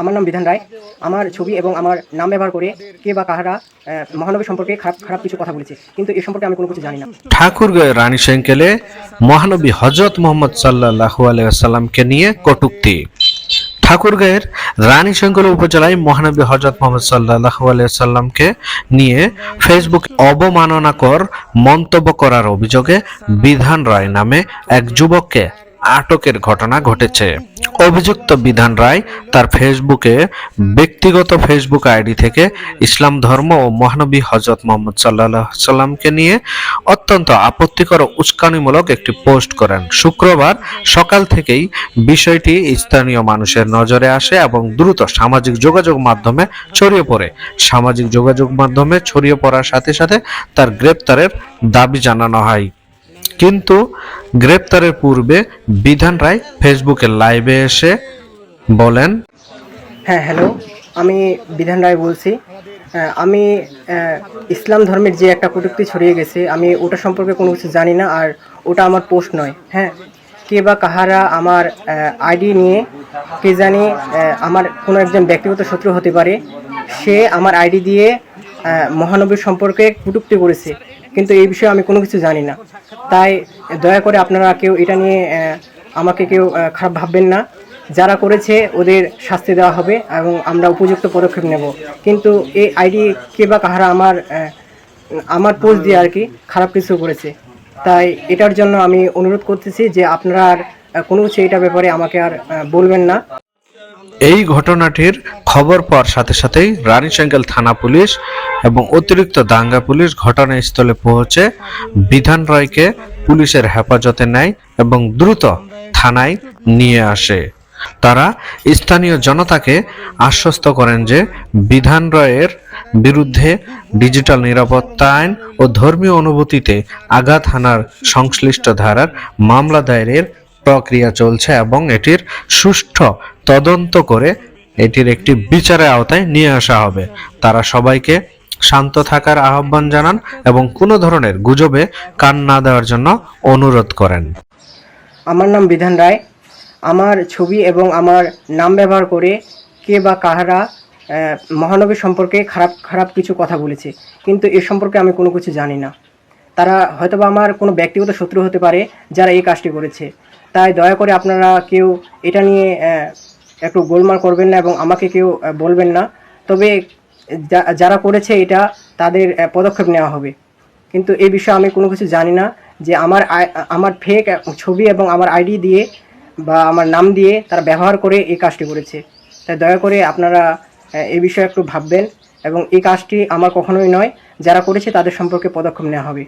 আমার নাম বিধান রায়। আমার ছবি এবং আমার নাম ব্যবহার করে কে বা কাহারা মহানবী সম্পর্কে খারাপ খারাপ কিছু কথা বলেছে, কিন্তু এ সম্পর্কে আমি কোনো কিছু জানি না। ঠাকুরগাঁও রানীশঙ্কেলে মহানবী হযরত মুহাম্মদ সাল্লাল্লাহু আলাইহি ওয়াসাল্লামকে নিয়ে কটূক্তি। ঠাকুরগাঁয়ের রানীশঙ্কল উপজেলায় মহানবী হযরত মুহাম্মদ সাল্লাল্লাহু আলাইহি ওয়াসাল্লামকে নিয়ে ফেসবুক অবমাননাকর মন্তব্য করার অভিযোগে বিধান রায় নামে এক যুবককে আটকের ঘটনা ঘটেছে। অভিযুক্ত বিধান রায় তার ব্যক্তিগত ফেসবুক আইডি থেকে ইসলাম ধর্ম ও মহানবী হযরত মুহাম্মদ সাল্লাল্লাহু আলাইহি ওয়াসাল্লামকে নিয়ে অত্যন্ত আপত্তিকর ও উস্কানিমূলক একটি পোস্ট করেন। শুক্রবার সকাল থেকেই বিষয়টি স্থানীয় মানুষের নজরে আসে এবং দ্রুত সামাজিক যোগাযোগ মাধ্যমে ছড়িয়ে পড়ে। সামাজিক যোগাযোগ মাধ্যমে ছড়িয়ে পড়ার সাথে সাথে তার গ্রেপ্তারের দাবি জানানো হয়। কিন্তু গ্রেপ্তারের পূর্বে বিধান রায় ফেসবুকে লাইভে এসে বলেন, হ্যাঁ, হ্যালো, আমি বিধান রায় বলছি। আমি ইসলাম ধর্মের যে একটা কটূক্তি ছড়িয়ে গেছে, আমি ওটা সম্পর্কে কোনো কিছু জানি না, আর ওটা আমার পোস্ট নয়। হ্যাঁ, কে বা কাহারা আমার আইডি নিয়ে, কে জানি আমার কোনো একজন ব্যক্তিগত শত্রু হতে পারে, সে আমার আইডি দিয়ে মহানবীর সম্পর্কে কটূক্তি করেছে, কিন্তু এই বিষয়ে আমি কোনো কিছু জানি না। তাই দয়া করে আপনারা কেউ এটা নিয়ে আমাকে কেউ খারাপ ভাববেন না। যারা করেছে ওদের শাস্তি দেওয়া হবে এবং আমরা উপযুক্ত পদক্ষেপ নেব। কিন্তু এই আইডি কে বা কাহারা আমার পোস্ট দিয়ে আর কি খারাপ কিছু করেছে, তাই এটার জন্য আমি অনুরোধ করতেছি যে আপনারা আর কোনো কিছু এটার ব্যাপারে আমাকে আর বলবেন না। এই ঘটনাটির খবর পাওয়ার সাথে সাথেই রানীশঙ্কেল থানা পুলিশ এবং অতিরিক্ত দাঙ্গা পুলিশ ঘটনাস্থলে পৌঁছে বিধান রায়কে পুলিশের হেফাজতে নেয় এবং দ্রুত থানায় নিয়ে আসে। তারা স্থানীয় জনতাকে আশ্বস্ত করেন যে বিধান রায়ের বিরুদ্ধে ডিজিটাল নিরাপত্তা আইন ও ধর্মীয় অনুভূতিতে আঘাত হানার সংশ্লিষ্ট ধারার মামলা দায়েরের প্রক্রিয়া চলছে এবং এটির সুষ্ঠু তদন্ত করে এটির একটি বিচারের আওতায় নিয়ে আসা হবে। তারা সবাইকে শান্ত থাকার আহ্বান জানান এবং কোনো ধরনের গুজবে কান না দেওয়ার জন্য অনুরোধ করেন। আমার নাম বিধান রায়। আমার ছবি এবং আমার নাম ব্যবহার করে কে বা কাহারা মহানবী সম্পর্কে খারাপ খারাপ কিছু কথা বলেছে, কিন্তু এ সম্পর্কে আমি কোনো কিছু জানি না। তারা হয়তোবা আমার কোনো ব্যক্তিগত শত্রু হতে পারে যারা এই কাজটি করেছে। তাই দয়া করে আপনারা কেউ এটা নিয়ে একটু গোলমাল করবেন না এবং আমাকে কেউ বলবেন না। তবে যারা করেছে এটা তাদের পদক্ষেপ নেওয়া হবে, কিন্তু এই বিষয়ে আমি কোনো কিছু জানি না যে আমার ফেক ছবি এবং আমার আইডি দিয়ে বা আমার নাম দিয়ে তারা ব্যবহার করে এই কাজটি করেছে। তাই দয়া করে আপনারা এই বিষয়ে একটু ভাববেন এবং এই কাজটি আমার কখনোই নয়, যারা করেছে তাদের সম্পর্কে পদক্ষেপ নেওয়া হবে।